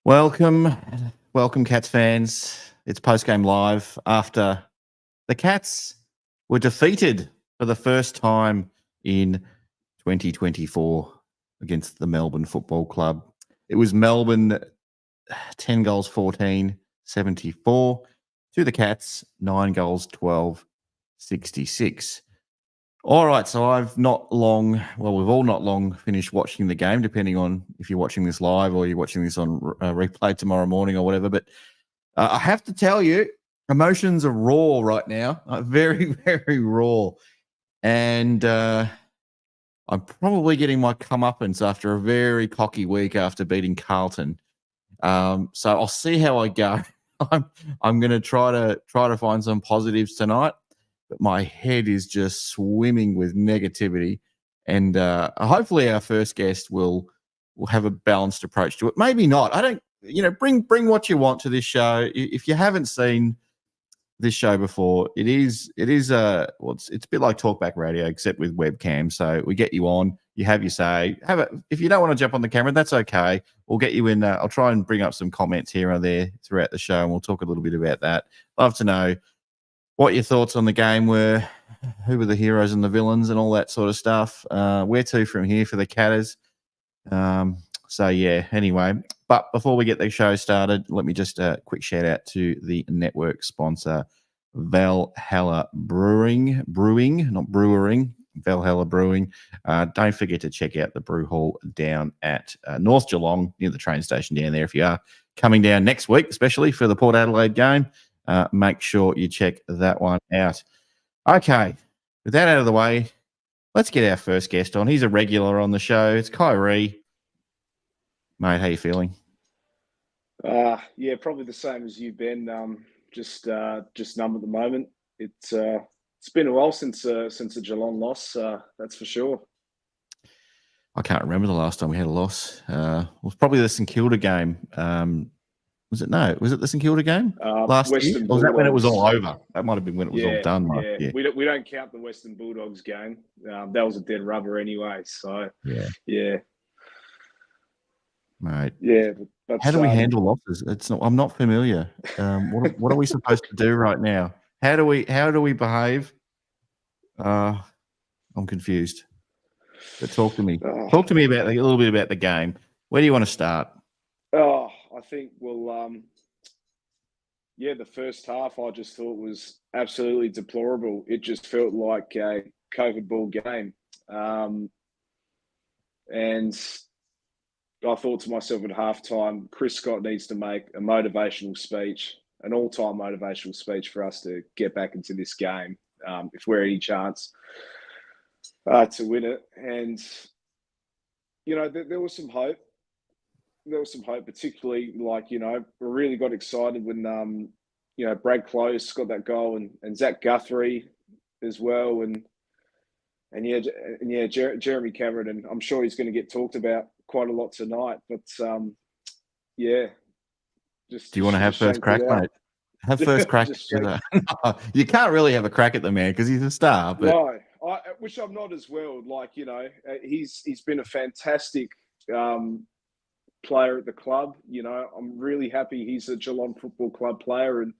Welcome, Cats fans. It's post-game live after the Cats were defeated for the first time in 2024 against the Melbourne Football Club. It was Melbourne 10 goals, 14, 74 to the Cats, 9 goals, 12, 66. All right, so we've all not long finished watching the game, depending on if you're watching this live or you're watching this on replay tomorrow morning or whatever. But I have to tell you, emotions are raw right now, very, very raw. And I'm probably getting my comeuppance after a very cocky week after beating Carlton. So I'll see how I go. I'm going to try to find some positives tonight. But my head is just swimming with negativity, and hopefully our first guest will have a balanced approach to it. Maybe not. I don't. Bring what you want to this show. If you haven't seen this show before, it's a bit like talkback radio except with webcam. So we get you on, you have your say. If you don't want to jump on the camera, that's okay. We'll get you in. I'll try and bring up some comments here or there throughout the show, and we'll talk a little bit about that. Love to know what your thoughts on the game were, who were the heroes and the villains and all that sort of stuff. Where to from here for the Catters? Anyway. But before we get the show started, let me just quick shout out to the network sponsor, Valhalla Brewing, not Brewering, Valhalla Brewing. Don't forget to check out the brew hall down at North Geelong, near the train station down there. If you are coming down next week, especially for the Port Adelaide game, make sure you check that one out. Okay, with that out of the way, let's get our first guest on. He's a regular on the show. It's Kyrie. Mate, how you feeling? Yeah, probably the same as you, Ben. Just numb at the moment. It's been a while since a Geelong loss. That's for sure. I can't remember the last time we had a loss. It was probably the St Kilda game. Was it the St Kilda game last year? Or was that when it was all over? That might have been when it was all done. Yeah. We don't count the Western Bulldogs game. That was a dead rubber anyway. So yeah. Mate. Yeah. But how do we handle losses? I'm not familiar. What are we supposed to do right now? How do we behave? I'm confused. But talk to me. Talk to me about a little bit about the game. Where do you want to start? I think the first half I just thought was absolutely deplorable. It just felt like a COVID ball game. And I thought to myself at halftime, Chris Scott needs to make a motivational speech, an all-time motivational speech for us to get back into this game if we're any chance to win it. And, there was some hope. There was some hope, particularly we really got excited when, Brad Close got that goal and Zach Guthrie as well. Jeremy Cameron, and I'm sure he's going to get talked about quite a lot tonight. But, do you want to have first crack, mate? Have first crack. You can't really have a crack at the man because he's a star. But... No, which I'm not as well. He's been a fantastic player at the club. I'm really happy he's a Geelong Football Club player, and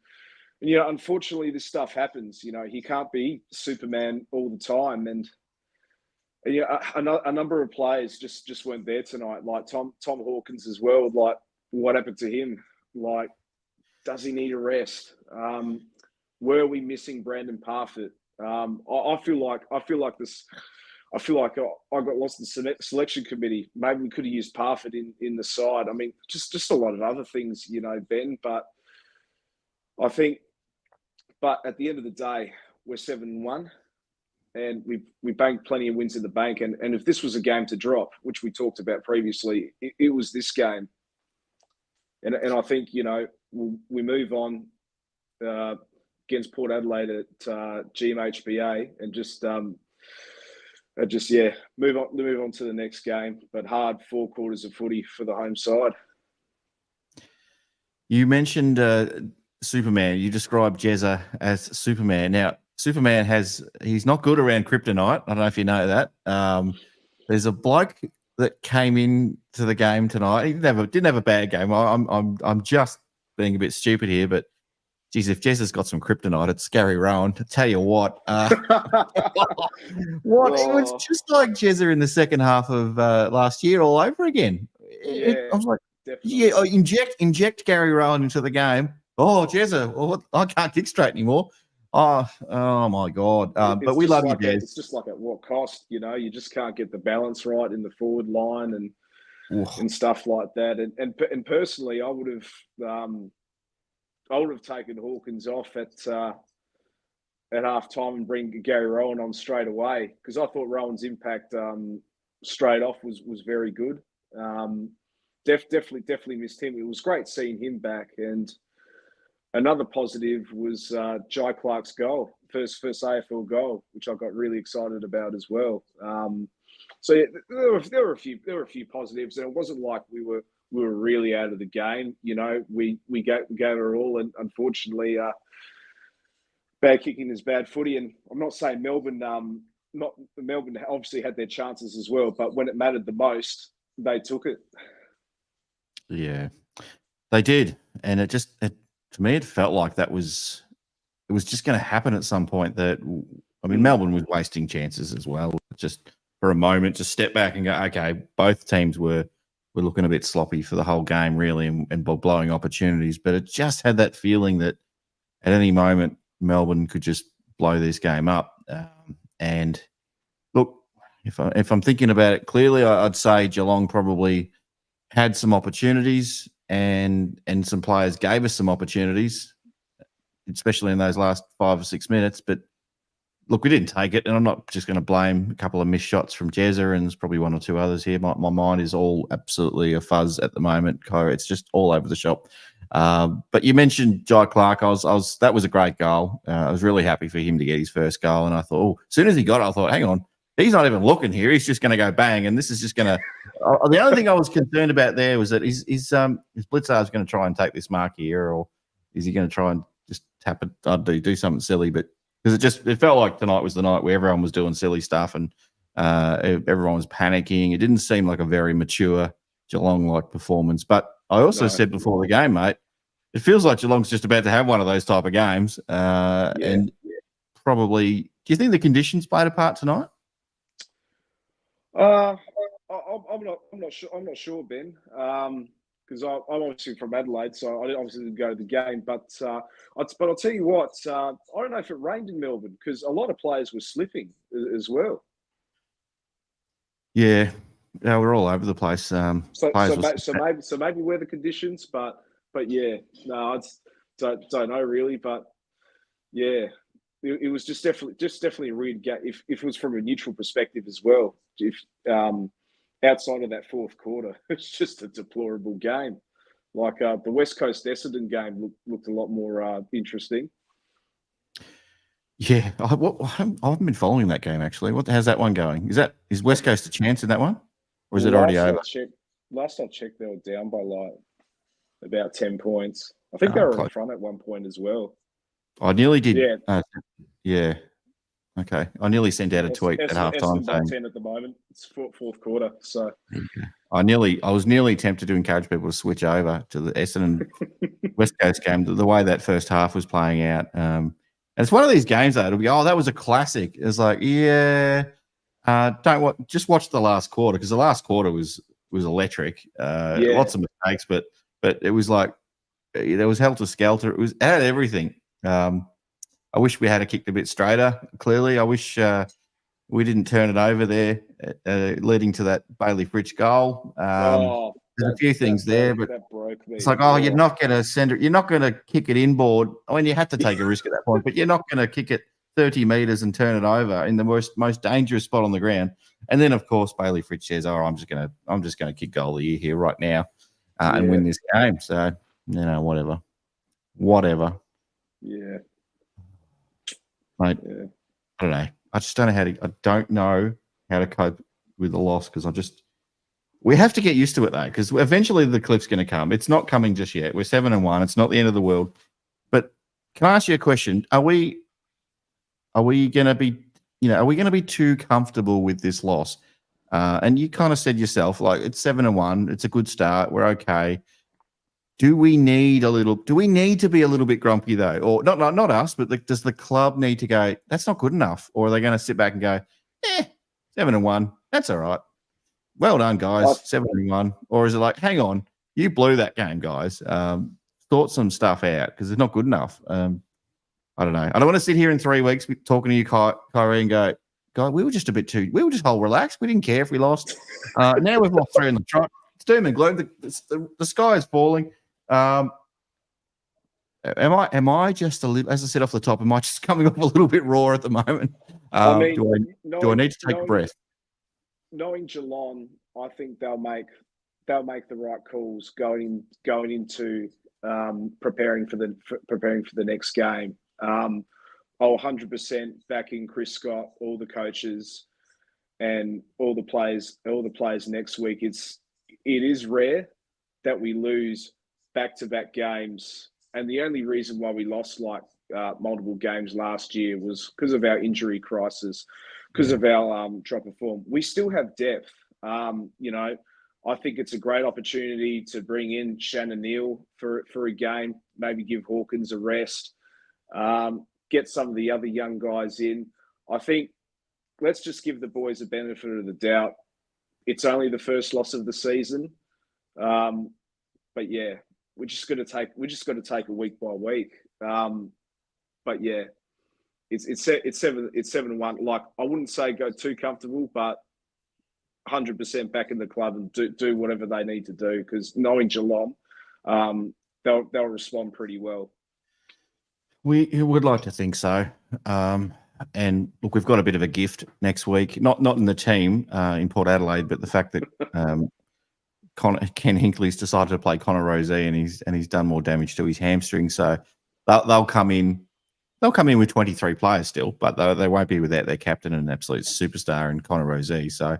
unfortunately this stuff happens. He can't be Superman all the time, and a number of players just weren't there tonight. Like Tom Hawkins as well. Like, what happened to him? Like, does he need a rest? Were we missing Brandon Parfitt? I feel like this. I feel like I got lost in the selection committee. Maybe we could have used Parfitt in the side. I mean, just a lot of other things, Ben. But I think, at the end of the day, we're 7-1, and we banked plenty of wins in the bank. And if this was a game to drop, which we talked about previously, it was this game. And I think we move on against Port Adelaide at GMHBA and just move on to the next game. But hard 4 quarters of footy for the home side. You mentioned Superman. You described Jezza as Superman. Now, Superman he's not good around kryptonite. I don't know if you know that. There's a bloke that came into the game tonight. He didn't have a bad game. I'm just being a bit stupid here, but geez, if Jez has got some kryptonite, it's Gary Rowan. I tell you what, what it was just like Jezza in the second half of last year all over again. Yeah, I was like, definitely. yeah, inject Gary Rowan into the game. Oh, Jezza, I can't kick straight anymore. Oh my God. But we love you, Jez. It's just like at what cost? You just can't get the balance right in the forward line and stuff like that. And personally, I would have taken Hawkins off at half time and bring Gary Rowan on straight away, because I thought Rowan's impact straight off was very good. Definitely missed him. It was great seeing him back. And another positive was Jai Clark's goal, first AFL goal, which I got really excited about as well. So yeah, there were a few positives, and it wasn't like we were really out of the game. We gave it all, and unfortunately, bad kicking is bad footy. And I'm not saying Melbourne obviously had their chances as well, but when it mattered the most, they took it. Yeah, they did, and to me, it felt like it was just going to happen at some point. Melbourne was wasting chances as well. Just for a moment, just step back and go, okay, both teams were looking a bit sloppy for the whole game, really, and blowing opportunities. But it just had that feeling that at any moment, Melbourne could just blow this game up. And look, if I'm thinking about it clearly, I'd say Geelong probably had some opportunities, and some players gave us some opportunities, especially in those last 5 or 6 minutes. But look, we didn't take it, and I'm not just going to blame a couple of missed shots from Jezza, and there's probably one or two others here. My mind is all absolutely a fuzz at the moment, Kyrie. It's just all over the shop. But you mentioned Jai Clark. That was a great goal. I was really happy for him to get his first goal, and I thought, as soon as he got it, I thought, hang on, he's not even looking here. He's just going to go bang, and this is just going to. The only thing I was concerned about there was that his blitzer is going to try and take this mark here, or is he going to try and just tap it? Do something silly, but because it felt like tonight was the night where everyone was doing silly stuff and everyone was panicking. It didn't seem like a very mature Geelong-like performance. But I also said before the game, mate, it feels like Geelong's just about to have one of those type of games. And probably, do you think the conditions played a part tonight? I'm not sure, Ben. Because I'm obviously from Adelaide, so I obviously didn't go to the game. But I'll tell you what, I don't know if it rained in Melbourne, because a lot of players were slipping as well. Yeah, we're all over the place. So maybe weather conditions, but yeah, no, I don't know really, but yeah, it was just definitely a weird game. If it was from a neutral perspective as well, if outside of that fourth quarter, it's just a deplorable game. Like the West Coast Essendon game looked a lot more interesting. Yeah, I haven't been following that game actually. How's that one going? Is West Coast a chance in that one, or is it already over? Last I checked, they were down by like about 10 points. I think they were in front at one point as well. I nearly did. Yeah. Yeah. Okay. I nearly sent out a tweet at halftime saying 10 at the moment. It's fourth quarter, so I was nearly tempted to encourage people to switch over to the Essendon West Coast game. The way that first half was playing out, and it's one of these games that it'll be, that was a classic. It's like, just watch the last quarter, because the last quarter was electric. Lots of mistakes, but it was like there was helter skelter. It had everything. I wish we had kicked a bit straighter. Clearly, I wish we didn't turn it over there, leading to that Bailey Fritsch goal. There's a few things there, but it's like, you're not going to send it. You're not going to kick it inboard. I mean, you have to take a risk at that point, but you're not going to kick it 30 metres and turn it over in the most dangerous spot on the ground. And then, of course, Bailey Fritsch says, I'm just going to kick goal of the year here right now and win this game. So, whatever. Yeah. Mate, I don't know. I just don't know how to cope with the loss, because we have to get used to it though, because eventually the cliff's going to come. It's not coming just yet. We're 7-1. It's not the end of the world. But can I ask you a question? Are we going to be too comfortable with this loss? And you kind of said yourself, like, it's 7-1. It's a good start. We're okay. Do we need to be a little bit grumpy though? Or not us, but does the club need to go, that's not good enough? Or are they going to sit back and go, 7-1, that's all right. Well done, guys, 7-1. Or is it like, hang on, you blew that game, guys. Sort some stuff out because it's not good enough. I don't know. I don't want to sit here in 3 weeks talking to you, Kyrie, and go, God, we were just whole relaxed. We didn't care if we lost. Now we've lost 3 in the trot. It's doom and gloom. The sky is falling. Am I just as I said off the top, am I just coming off a little bit raw at the moment? Do I need to take a breath? Knowing Geelong, I think they'll make the right calls going into preparing for the next game. I'll 100% back in Chris Scott, all the coaches, and all the players next week. It is rare that we lose back-to-back games, and the only reason why we lost multiple games last year was because of our injury crisis, because of our drop of form. We still have depth. I think it's a great opportunity to bring in Shannon Neal for a game, maybe give Hawkins a rest, get some of the other young guys in. I think let's just give the boys a benefit of the doubt. It's only the first loss of the season, but yeah, we're just got to take it week by week. But yeah, it's 7-1. Like, I wouldn't say go too comfortable, but 100% back in the club and do whatever they need to do, because knowing Geelong, they'll respond pretty well. We would like to think so. And look, we've got a bit of a gift next week, not in the team in Port Adelaide, but the fact that Ken Hinkley's decided to play Connor Rozee, and he's done more damage to his hamstring. So they'll come in. They'll come in with 23 players still, but they won't be without their captain and absolute superstar in Connor Rozee. So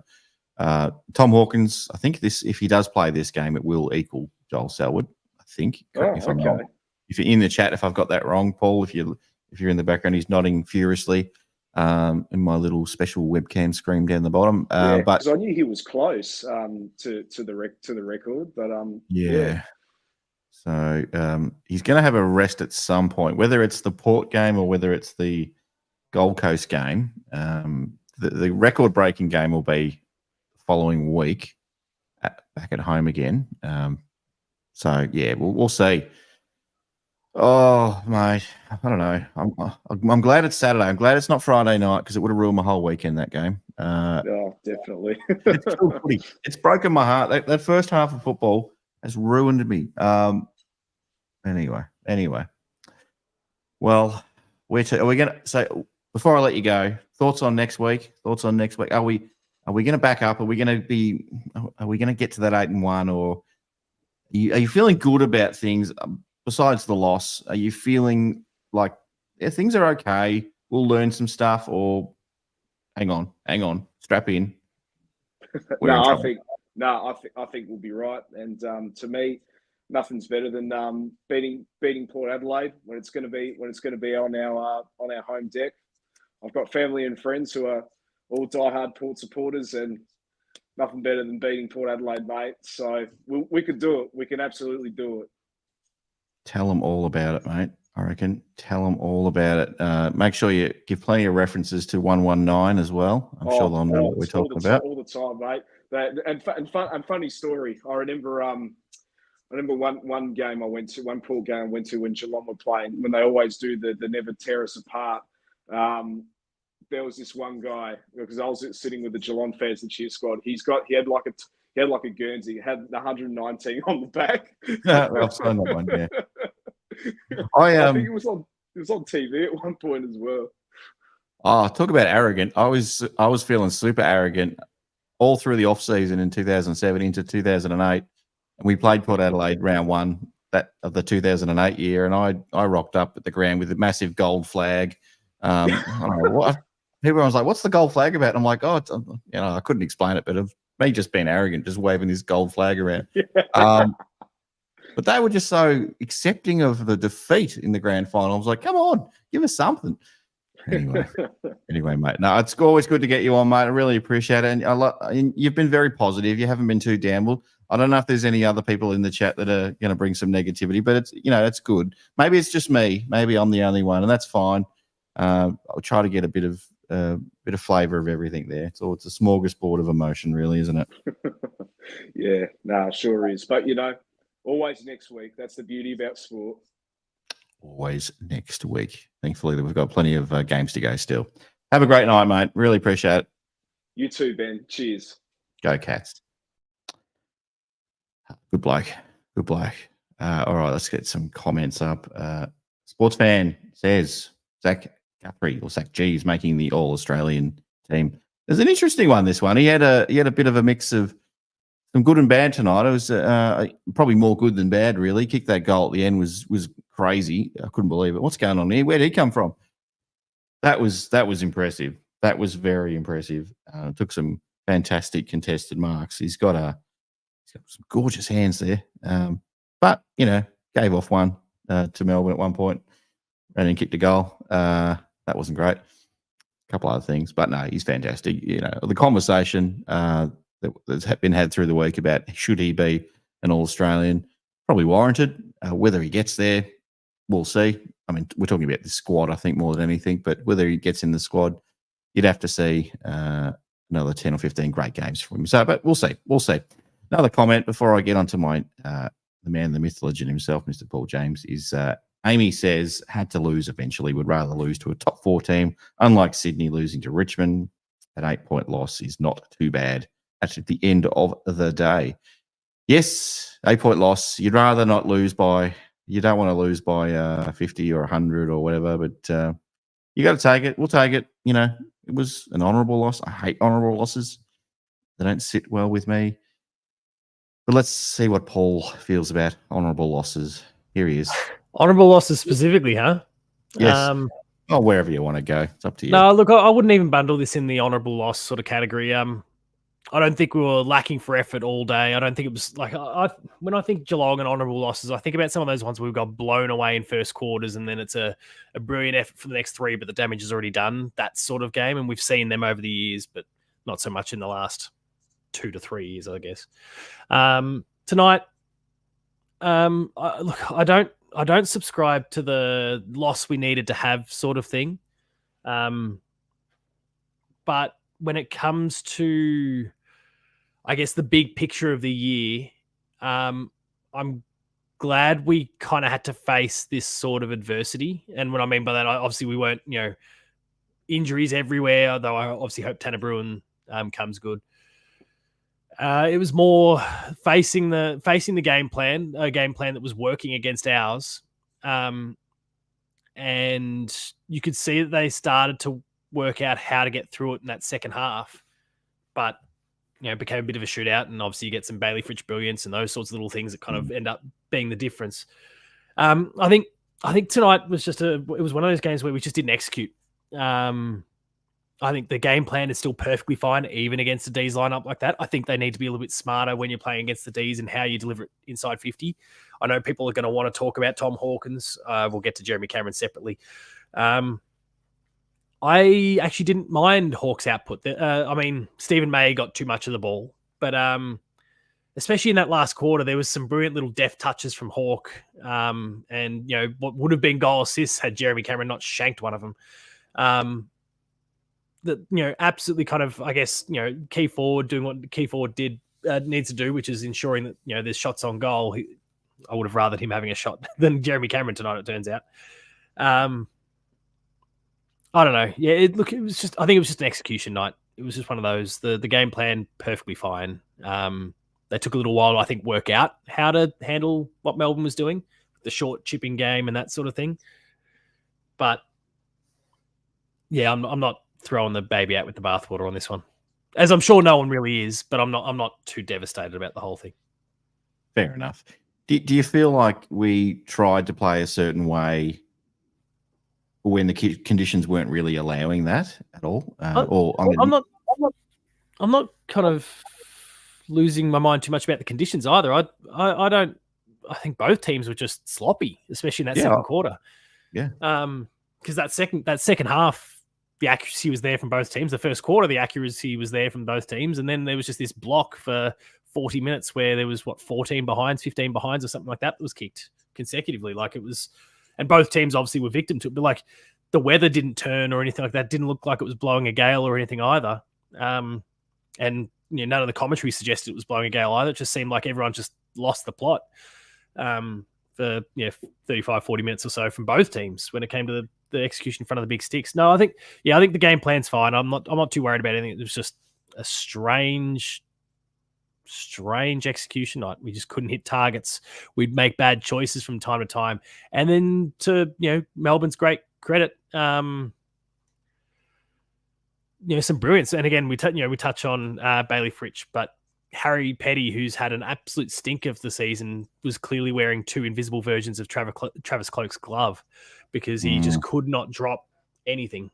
Tom Hawkins, I think if he does play this game, it will equal Joel Selwood. I think. Correct me if I'm wrong. If you're in the chat, if I've got that wrong, Paul, if you're in the background, he's nodding furiously in my little special webcam screen down the bottom. But because I knew he was close to the record, but yeah. So he's going to have a rest at some point, whether it's the Port game or whether it's the Gold Coast game. The record-breaking game will be the following week back at home again. So yeah, we'll see. Oh, mate, I don't know. I'm glad it's Saturday. I'm glad it's not Friday night, because it would have ruined my whole weekend, that game. Definitely. It's broken my heart. That first half of football has ruined me. Anyway. Well, are we going to say, before I let you go, thoughts on next week? Are we going to back up? Are we going to get to that 8-1, or are you feeling good about things? Besides the loss, are you feeling like things are okay? We'll learn some stuff, or hang on, strap in. I think we'll be right. And to me, nothing's better than beating Port Adelaide when it's going to be on our home deck. I've got family and friends who are all diehard Port supporters, and nothing better than beating Port Adelaide, mate. So we could do it. We can absolutely do it. Tell them all about it, mate. I reckon. Tell them all about it. Make sure you give plenty of references to 119 as well. I'm sure they'll know what we're talking about. All the time, mate. And funny story. I remember one game I went to, one Port game I went to when Geelong were playing, when they always do the never tear us apart. There was this one guy, because I was sitting with the Geelong fans and cheer squad. He had like a Guernsey, had 119 on the back. I've seen that one, yeah. I think it was on TV at one point as well. Oh, talk about arrogant. I was feeling super arrogant all through the off season in 2007 into 2008. And we played Port Adelaide round one of the 2008 year, and I rocked up at the ground with a massive gold flag. I don't know what. Everyone's like, "What's the gold flag about?" And I'm like, "Oh, I couldn't explain it, but of me just being arrogant, just waving this gold flag around." Yeah. But they were just so accepting of the defeat in the grand final. I was like, "Come on, give us something." Anyway, mate. No, it's always good to get you on, mate. I really appreciate it. And you've been very positive. You haven't been too down. Well, I don't know if there's any other people in the chat that are going to bring some negativity, but it's good. Maybe it's just me. Maybe I'm the only one, and that's fine. I'll try to get a bit of flavour of everything there. So it's a smorgasbord of emotion, really, isn't it? Yeah, no, sure is. But always next week. That's the beauty about sport. Always next week. Thankfully, we've got plenty of games to go still. Have a great night, mate. Really appreciate it. You too, Ben. Cheers. Go Cats. Good bloke. Good bloke. All right, let's get some comments up. Sports fan says Zach Guthrie or Zach G is making the All-Australian team. There's an interesting one, this one. He had a bit of a mix of some good and bad tonight. It was probably more good than bad, really. Kicked that goal at the end was crazy. I couldn't believe it. What's going on here? Where did he come from? That was impressive. That was very impressive. Took some fantastic contested marks. He's got some gorgeous hands there. But gave off one to Melbourne at one point, and then kicked a goal. That wasn't great. A couple other things, but no, he's fantastic. The conversation that's been had through the week about should he be an All-Australian, probably warranted. Whether he gets there, we'll see. I mean, we're talking about the squad, I think, more than anything, but whether he gets in the squad, you'd have to see another 10 or 15 great games from him. So, but we'll see. We'll see. Another comment before I get onto my the man, the myth, legend himself, Mr. Paul James, is Amy says, had to lose eventually, would rather lose to a top 4 team. Unlike Sydney losing to Richmond, an 8-point loss is not too bad. That's at the end of the day. Yes, 8-point loss. You'd rather not lose by, you don't want to lose by 50 or 100 or whatever, but you got to take it. We'll take it. It was an honourable loss. I hate honourable losses. They don't sit well with me. But let's see what Paul feels about honourable losses. Here he is. Honourable losses specifically, huh? Yes. Wherever you want to go. It's up to you. No, look, I wouldn't even bundle this in the honourable loss sort of category. I don't think we were lacking for effort all day. I don't think it was like when I think Geelong and honourable losses, I think about some of those ones where we've got blown away in first quarters and then it's a brilliant effort for the next 3, but the damage is already done. That sort of game. And we've seen them over the years, but not so much in the last 2 to 3 years, I guess. Tonight, I don't subscribe to the loss we needed to have sort of thing. But when it comes to, I guess, the big picture of the year, I'm glad we kind of had to face this sort of adversity. And what I mean by that, obviously we weren't, injuries everywhere, although I obviously hope Tanner Bruin comes good. It was more facing the game plan, a game plan that was working against ours. And you could see that they started to work out how to get through it in that second half. But, it became a bit of a shootout, and obviously you get some Bailey Fritsch brilliance and those sorts of little things that kind of end up being the difference. I think tonight was it was one of those games where we just didn't execute. I think the game plan is still perfectly fine, even against the D's lineup like that. I think they need to be a little bit smarter when you're playing against the D's and how you deliver it inside 50. I know people are going to want to talk about Tom Hawkins. We'll get to Jeremy Cameron separately. I actually didn't mind Hawk's output. Stephen May got too much of the ball, but especially in that last quarter, there was some brilliant little deft touches from Hawk. And what would have been goal assists had Jeremy Cameron not shanked one of them. That absolutely kind of, I guess, key forward doing what key forward needs to do, which is ensuring that there's shots on goal. I would have rathered him having a shot than Jeremy Cameron tonight, it turns out. I don't know. Yeah, I think it was just an execution night. It was just one of those. The game plan perfectly fine. They took a little while to, I think, work out how to handle what Melbourne was doing, the short chipping game and that sort of thing. But yeah, I'm not throwing the baby out with the bathwater on this one, as I'm sure no one really is. But I'm not too devastated about the whole thing. Fair enough. Do you feel like we tried to play a certain way when the conditions weren't really allowing that at all? I'm not kind of losing my mind too much about the conditions either. I don't. I think both teams were just sloppy, especially in that second quarter. Yeah. because that second half, the accuracy was there from both teams. The first quarter, the accuracy was there from both teams, and then there was just this block for 40 minutes where there was 14 behinds, 15 behinds, or something like that was kicked consecutively. Like it was, and both teams obviously were victim to it. But like the weather didn't turn or anything like that. Didn't look like it was blowing a gale or anything either. And none of the commentary suggested it was blowing a gale either. It just seemed like everyone just lost the plot for 35, 40 minutes or so from both teams when it came to the execution in front of the big sticks. No, I think the game plan's fine. I'm not too worried about anything. It was just a strange execution night. We just couldn't hit targets. We'd make bad choices from time to time. And then to Melbourne's great credit, some brilliance. And again, we touch on Bailey Fritsch, but Harry Petty, who's had an absolute stink of the season, was clearly wearing two invisible versions of Travis Cloke's glove because he just could not drop anything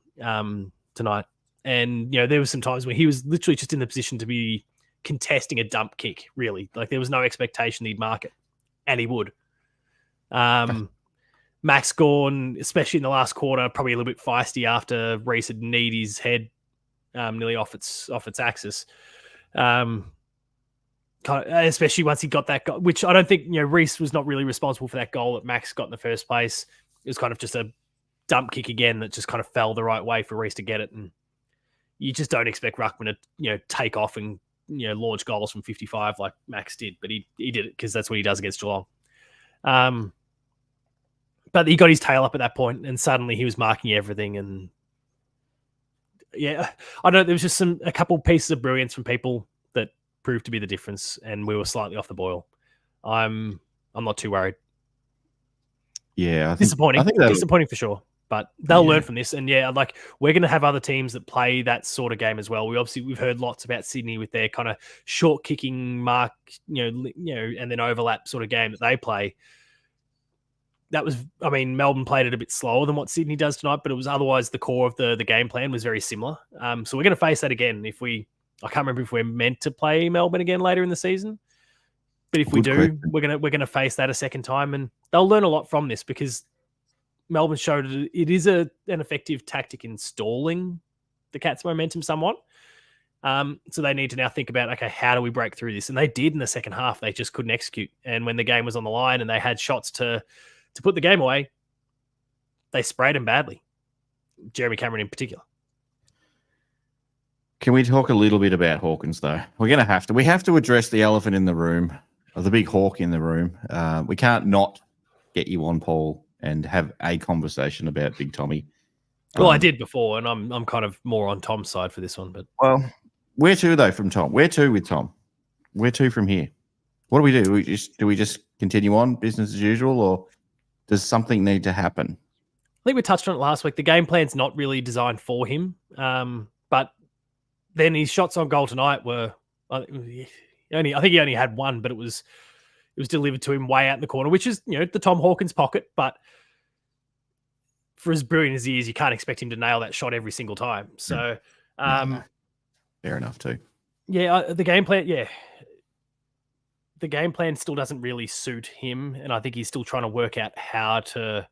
tonight. And there was some times where he was literally just in the position to be contesting a dump kick. Really, like there was no expectation he'd mark it, and he would. Max Gawn, especially in the last quarter, probably a little bit feisty after Reece had kneed his head nearly off its axis. Especially once he got that goal, which I don't think Reece was not really responsible for that goal that Max got in the first place. It was kind of just a dump kick again that just kind of fell the right way for Reece to get it, and you just don't expect Ruckman to take off and launch goals from 55 like Max did, but he did it because that's what he does against Geelong. But he got his tail up at that point, and suddenly he was marking everything. And I don't know, there was just a couple pieces of brilliance from people that proved to be the difference, and we were slightly off the boil. I'm not too worried. Yeah, disappointing for sure. But they'll learn from this, and we're going to have other teams that play that sort of game as well. We've heard lots about Sydney with their kind of short kicking mark, and then overlap sort of game that they play. Melbourne played it a bit slower than what Sydney does tonight, but it was otherwise the core of the game plan was very similar. So we're going to face that again I can't remember if we're meant to play Melbourne again later in the season, but if we do, we're going to face that a second time, and they'll learn a lot from this because Melbourne showed it is an effective tactic in stalling the Cats' momentum somewhat. So they need to now think about, okay, how do we break through this? And they did in the second half. They just couldn't execute. And when the game was on the line and they had shots to put the game away, they sprayed them badly. Jeremy Cameron in particular. Can we talk a little bit about Hawkins, though? We have to address the elephant in the room, or the big hawk in the room. We can't not get you on, Paul, and have a conversation about Big Tommy. Well, I did before, and I'm kind of more on Tom's side for this one. But where to though from Tom? Where to with Tom? Where to from here? What do we do? Do we just continue on business as usual, or does something need to happen? I think we touched on it last week. The game plan's not really designed for him, but then his shots on goal tonight were I think he only had one, but it was delivered to him way out in the corner, which is the Tom Hawkins pocket. But for as brilliant as he is, you can't expect him to nail that shot every single time. So, fair enough too. Yeah, the game plan. Yeah, the game plan still doesn't really suit him, and I think he's still trying to work out how to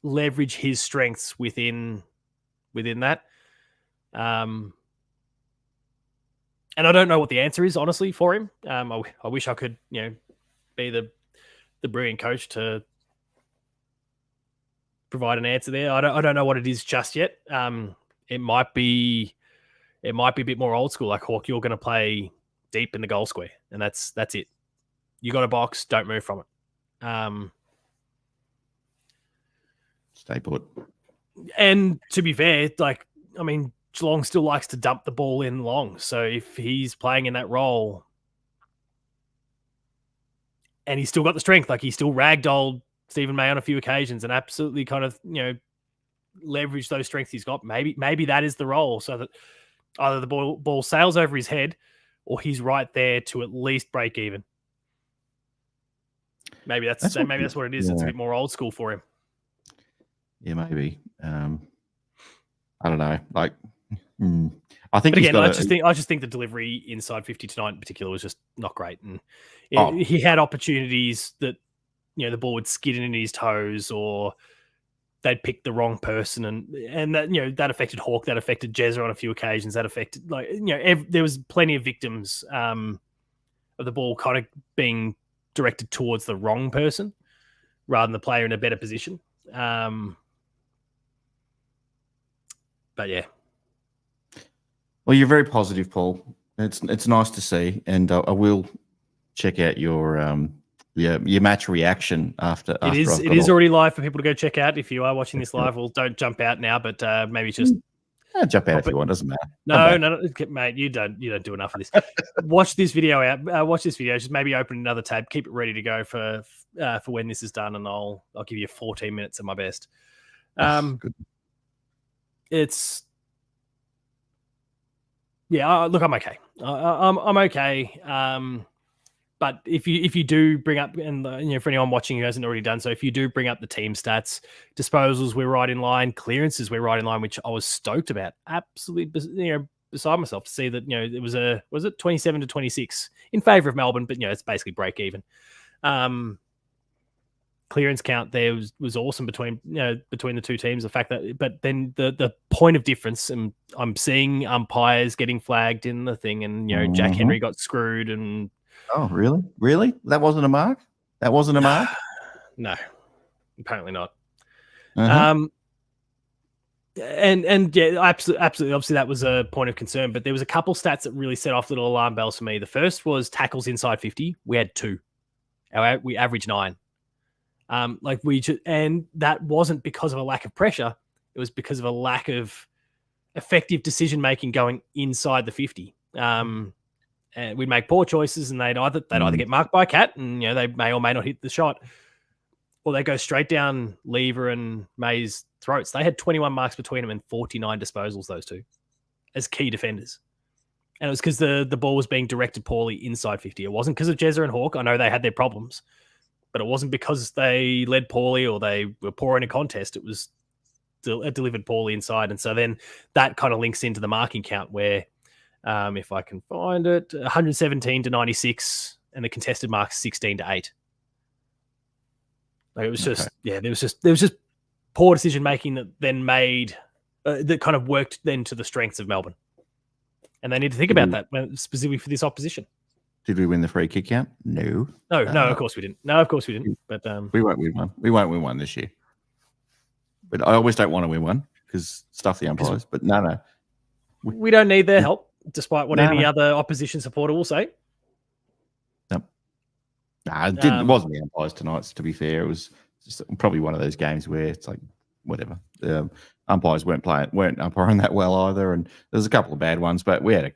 leverage his strengths within that. And I don't know what the answer is, honestly, for him. I wish I could, be the brilliant coach to provide an answer there. I don't know what it is just yet. It might be a bit more old school, like Hawk. You're going to play deep in the goal square, and that's it. You got a box, don't move from it. Stay put. And to be fair, Geelong still likes to dump the ball in long. So if he's playing in that role and he's still got the strength, like he still ragdolled Stephen May on a few occasions and absolutely kind of, leverage those strengths he's got. Maybe that is the role, so that either the ball sails over his head or he's right there to at least break even. Maybe that's what it is. Yeah. It's a bit more old school for him. Yeah, maybe. I don't know. I think. But again, I just think the delivery inside 50 tonight in particular was just not great, and he had opportunities that the ball would skid in his toes, or they'd picked the wrong person, and that that affected Hawk, that affected Jezza on a few occasions, that affected there was plenty of victims of the ball kind of being directed towards the wrong person rather than the player in a better position. But yeah. Well, you're very positive, Paul. It's nice to see, and I will check out your match reaction after. It is already live for people to go check out. If you are watching this live, well, don't jump out now, but maybe just jump out if you want. Doesn't matter. No, mate. You don't do enough of this. Watch this video out. Watch this video. Just maybe open another tab. Keep it ready to go for when this is done, and I'll give you 14 minutes of my best. It's. Yeah, look, I'm okay. I'm okay. But if you do bring up, and for anyone watching who hasn't already done so, if you do bring up the team stats, disposals we're right in line, clearances we're right in line, which I was stoked about, absolutely beside myself to see that it was 27-26 in favour of Melbourne, but it's basically break even. Clearance count there was awesome between the two teams. The fact that, but then the point of difference, and I'm seeing umpires getting flagged in the thing, and Jack Henry got screwed, and oh really that wasn't a mark. No, apparently not. Uh-huh. And yeah, absolutely. Obviously, that was a point of concern, but there was a couple stats that really set off little alarm bells for me. The first was tackles inside 50. We had 2. We averaged 9. And that wasn't because of a lack of pressure. It was because of a lack of effective decision making going inside the 50. And we'd make poor choices, and they'd either get marked by a cat, and they may or may not hit the shot, or they go straight down Lever and May's throats. They had 21 marks between them and 49 disposals, those two, as key defenders. And it was because the ball was being directed poorly inside 50. It wasn't because of Jezza and Hawk. I know they had their problems, but it wasn't because they led poorly or they were poor in a contest. It was delivered poorly inside. And so then that kind of links into the marking count where, if I can find it, 117-96, and the contested marks 16-8. Like it was just, there was just poor decision making that then made that kind of worked then to the strengths of Melbourne, and they need to think about that specifically for this opposition. Did we win the free kick count? No. No, of course we didn't. No, of course we didn't. But we won't win one. We won't win one this year. But I always don't want to win one because stuff the umpires. But no. We don't need their help, despite what any other opposition supporter will say. No. It wasn't the umpires tonight, to be fair. It was just probably one of those games where it's like, whatever. The umpires weren't umpiring that well either. And there's a couple of bad ones, but we had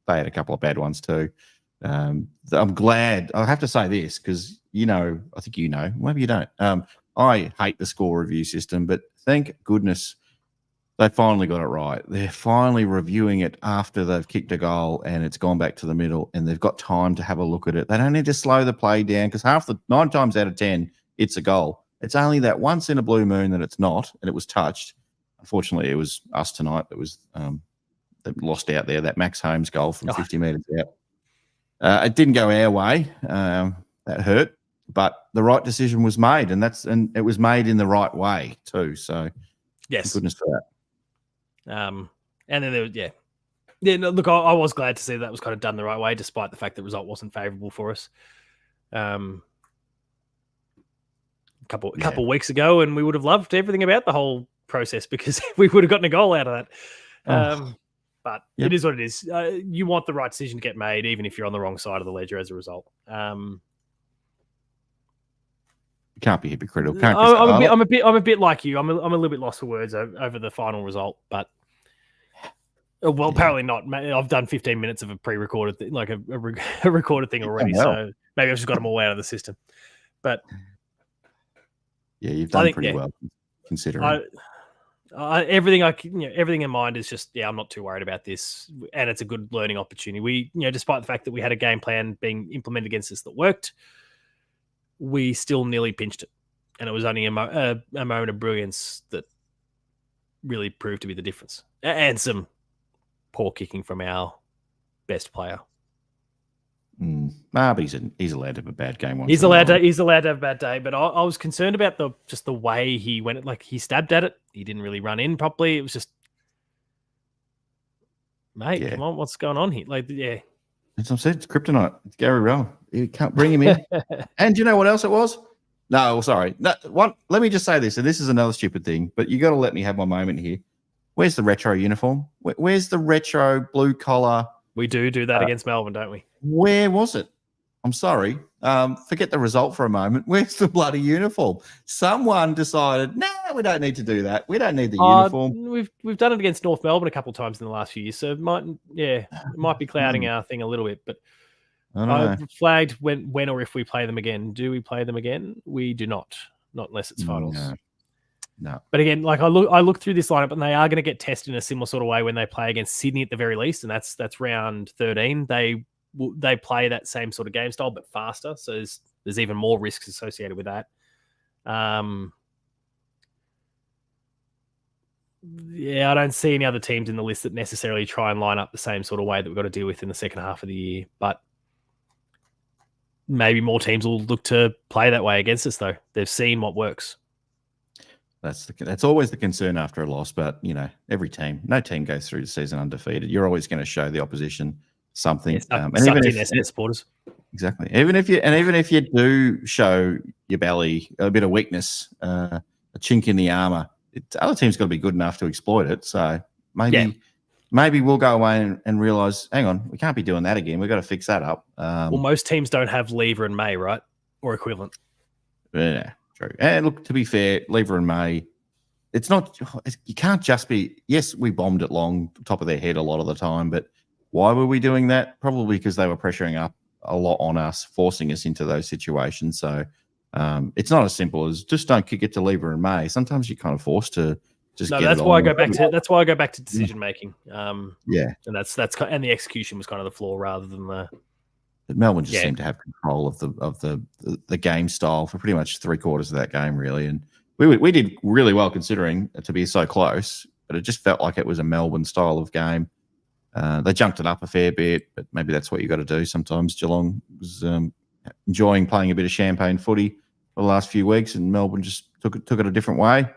they had a couple of bad ones too. I'm glad. I have to say this because I think maybe you don't. I hate the score review system, but thank goodness they finally got it right. They're finally reviewing it after they've kicked a goal and it's gone back to the middle, and they've got time to have a look at it. They don't need to slow the play down because 9 times out of 10 it's a goal. It's only that once in a blue moon that it's not, and it was touched. Unfortunately, it was us tonight that was that lost out there. That Max Holmes goal from 50 metres out. It didn't go our way. That hurt, but the right decision was made, and it was made in the right way too. So, yes, goodness for that. And then there was no, look, I was glad to see that was kind of done the right way, despite the fact that the result wasn't favourable for us. Couple of weeks ago, and we would have loved everything about the whole process because we would have gotten a goal out of that. But it is what it is. You want the right decision to get made, even if you're on the wrong side of the ledger as a result. You can't be hypocritical. I'm a bit like you. I'm a little bit lost for words over the final result, but apparently not. I've done 15 minutes of a pre-recorded thing, like a recorded thing already. So maybe I've just got them all out of the system. But yeah, you've done pretty well considering. Everything in mind is just, I'm not too worried about this, and it's a good learning opportunity. We, despite the fact that we had a game plan being implemented against us that worked, we still nearly pinched it, and it was only a moment of brilliance that really proved to be the difference, and some poor kicking from our best player. But he's allowed to have a bad game once. He's allowed to have a bad day, but I was concerned about the way he went. Like he stabbed at it. He didn't really run in properly. It was just, mate, come on, what's going on here? Like, yeah. As I said, it's kryptonite. It's Gary Rowe. You can't bring him in. And you know what else it was? No, sorry. Let me just say this, and this is another stupid thing, but you got to let me have my moment here. Where's the retro uniform? Where's the retro blue collar? We do that against Melbourne, don't we? Where was it? I'm sorry. Forget the result for a moment. Where's the bloody uniform? Someone decided, we don't need to do that. We don't need the uniform. We've done it against North Melbourne a couple of times in the last few years, so it might be clouding our thing a little bit. But I flagged when or if we play them again. Do we play them again? We do not unless it's finals. No. But again, like I look through this lineup, and they are going to get tested in a similar sort of way when they play against Sydney at the very least, and that's round 13. They play that same sort of game style but faster, so there's even more risks associated with that. I don't see any other teams in the list that necessarily try and line up the same sort of way that we've got to deal with in the second half of the year, but maybe more teams will look to play that way against us, though. They've seen what works. That's always the concern after a loss, but no team goes through the season undefeated. You're always going to show the opposition something. And even if supporters, exactly. Even if you do show your belly a bit of weakness, a chink in the armor, other teams got to be good enough to exploit it. So maybe we'll go away and realize, hang on, we can't be doing that again. We've got to fix that up. Well, most teams don't have Lever and May, right, or equivalent. Yeah. True. And look, to be fair, Lever and May, it's not, you can't just be, yes, we bombed it long, top of their head a lot of the time, but why were we doing that? Probably because they were pressuring up a lot on us, forcing us into those situations. So it's not as simple as just don't kick it to Lever and May. Sometimes you're kind of forced to just get that's it why on. that's why I go back to decision making. And that's and the execution was kind of the flaw rather than the. But Melbourne just seemed to have control of the game style for pretty much 3/4 of that game, really. And we did really well considering to be so close, but it just felt like it was a Melbourne style of game. They jumped it up a fair bit, but maybe that's what you got to do sometimes. Geelong was enjoying playing a bit of champagne footy for the last few weeks, and Melbourne just took it a different way.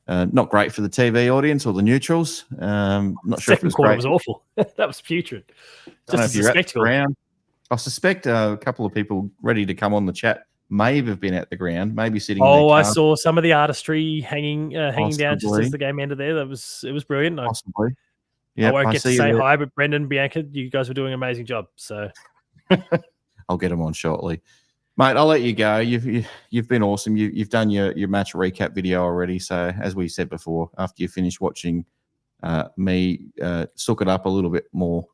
Not great for the TV audience or the neutrals. Not sure if it was quarter great. was awful. That was putrid. Just as a spectacle. I suspect a couple of people ready to come on the chat may have been at the ground, maybe sitting. I saw some of the artistry hanging down just as the game ended there. It was brilliant. Possibly. I won't get to say hi, but Brendan, Bianca, you guys were doing an amazing job. So I'll get them on shortly, mate. I'll let you go. You've been awesome. You've done your match recap video already. So as we said before, after you finish watching me soak it up a little bit more,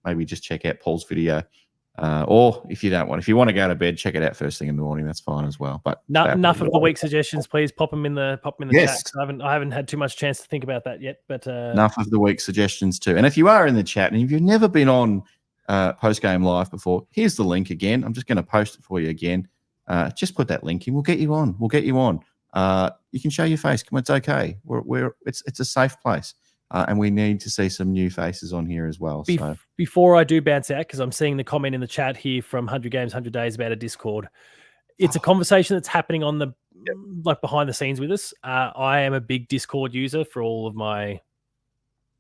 maybe just check out Paul's video. Or if you want to go to bed, check it out first thing in the morning. That's fine as well. But enough of the week suggestions, please pop them in the chat. I haven't had too much chance to think about that yet. But enough of the week suggestions too. And if you are in the chat and if you've never been on post game live before, here's the link again. I'm just going to post it for you again. Just put that link in. We'll get you on. You can show your face. Come on, it's okay. It's a safe place. And we need to see some new faces on here as well. Before I do bounce out, because I'm seeing the comment in the chat here from 100 Games, 100 Days about a Discord. It's a conversation that's happening on the like behind the scenes with us. I am a big Discord user for all of my,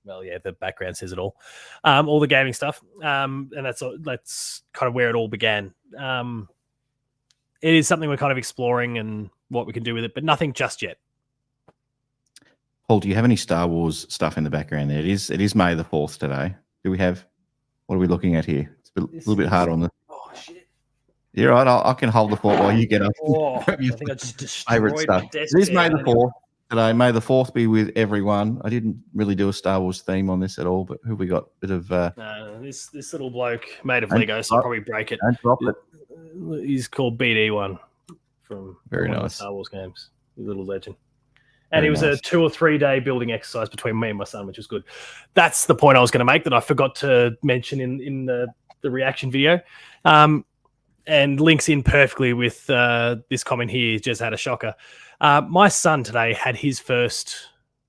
the background says it all the gaming stuff. And that's kind of where it all began. It is something we're kind of exploring and what we can do with it, but nothing just yet. Paul, do you have any Star Wars stuff in the background there? It is May the 4th today. What are we looking at here? It's a little bit hard on the... Oh, shit. You're right. I can hold the fort while you get up. I think I just destroyed favorite stuff. It is May the 4th today. May the 4th be with everyone. I didn't really do a Star Wars theme on this at all, but who have we got? A bit of... this little bloke made of Lego, so I'll probably break it. Don't drop it. He's called BD1 from very nice Star Wars games. He's a little legend. And it was a 2 or 3 day building exercise between me and my son, which was good. That's the point I was going to make that I forgot to mention in the reaction video. And links in perfectly with this comment here. Just had a shocker. My son today had his first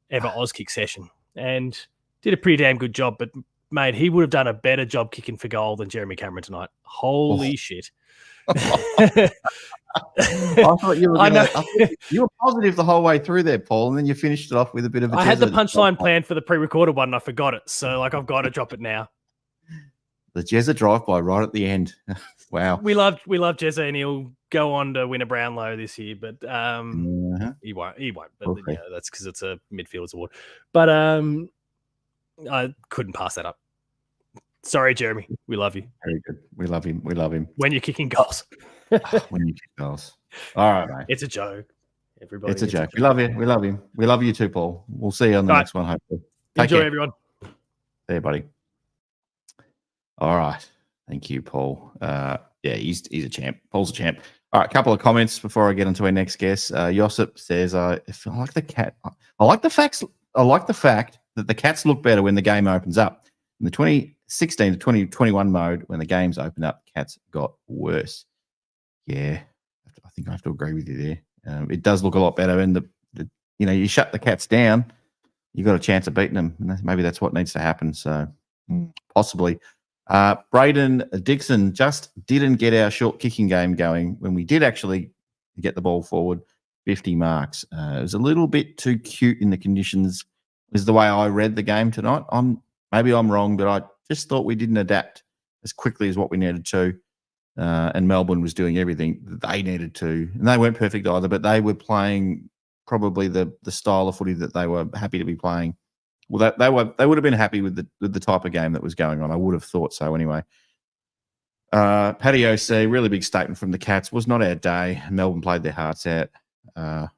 ever Auskick session and did a pretty damn good job. But mate, he would have done a better job kicking for goal than Jeremy Cameron tonight. Holy shit. I thought you were I know. you were positive the whole way through there, Paul, and then you finished it off with a bit of a I had the Jezza. punchline planned for the pre-recorded one and I forgot it. So like I've got to drop it now. The Jezza drive-by right at the end. Wow. We love Jezza and he'll go on to win a Brownlow this year, but he won't. But Okay. you know, that's because it's a midfielders award. But I couldn't pass that up. Sorry, Jeremy. We love you. Very good. We love him. We love him. When you're kicking goals. When you kick goals. All right, mate. It's a joke. Everybody. It's a joke. We love you. We love him. We love you too, Paul. We'll see you on the next one, hopefully. Enjoy, everyone. There, buddy. All right. Thank you, Paul. Yeah, he's a champ. Paul's a champ. All right, a couple of comments before I get into our next guest. Josip says, I like the cat. I like the fact that the Cats look better when the game opens up. In the 2016 to 2021 mode, when the games opened up, Cats got worse. Yeah, I think I have to agree with you there. It does look a lot better. And you shut the Cats down, you got a chance of beating them. And maybe that's what needs to happen. So possibly. Braden Dixon just didn't get our short kicking game going when we did actually get the ball forward 50 marks. It was a little bit too cute in the conditions, is the way I read the game tonight. Maybe I'm wrong, but I just thought we didn't adapt as quickly as what we needed to. And Melbourne was doing everything that they needed to. And they weren't perfect either, but they were playing probably the style of footy that they were happy to be playing. Well, they would have been happy with the type of game that was going on. I would have thought so anyway. Paddy OC, really big statement from the Cats. Was not our day. Melbourne played their hearts out.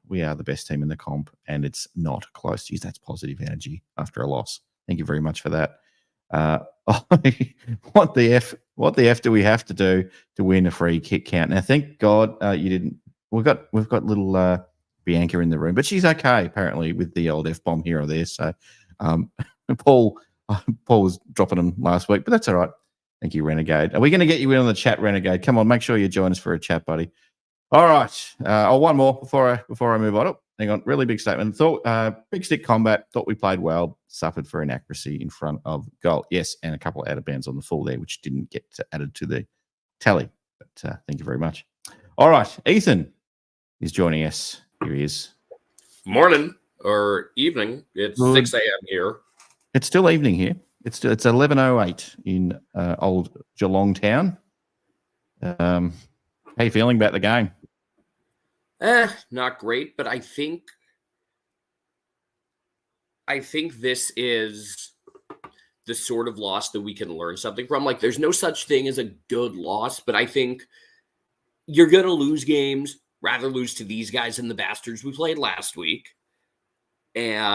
We are the best team in the comp, and it's not close. Geez, that's positive energy after a loss. Thank you very much for that. What the F do we have to do to win a free kick count? Now, thank God you didn't. We've got little Bianca in the room, but she's okay apparently with the old F bomb here or there. So. Paul was dropping them last week, but that's all right. Thank you, Renegade. Are we going to get you in on the chat, Renegade? Come on, make sure you join us for a chat, buddy. All right. One more before I move on. Oh, hang on. Really big statement. Big stick combat. Thought we played well. Suffered for inaccuracy in front of goal. Yes, and a couple of out of bounds on the full there, which didn't get added to the tally. But thank you very much. All right. Ethan is joining us. Here he is. Morning. Or evening. It's 6 a.m. here. It's still evening here. It's 11:08 in old Geelong town. How you feeling about the game? Not great, but I think this is the sort of loss that we can learn something from. Like, there's no such thing as a good loss, but I think you're going to lose games, rather lose to these guys than the bastards we played last week. And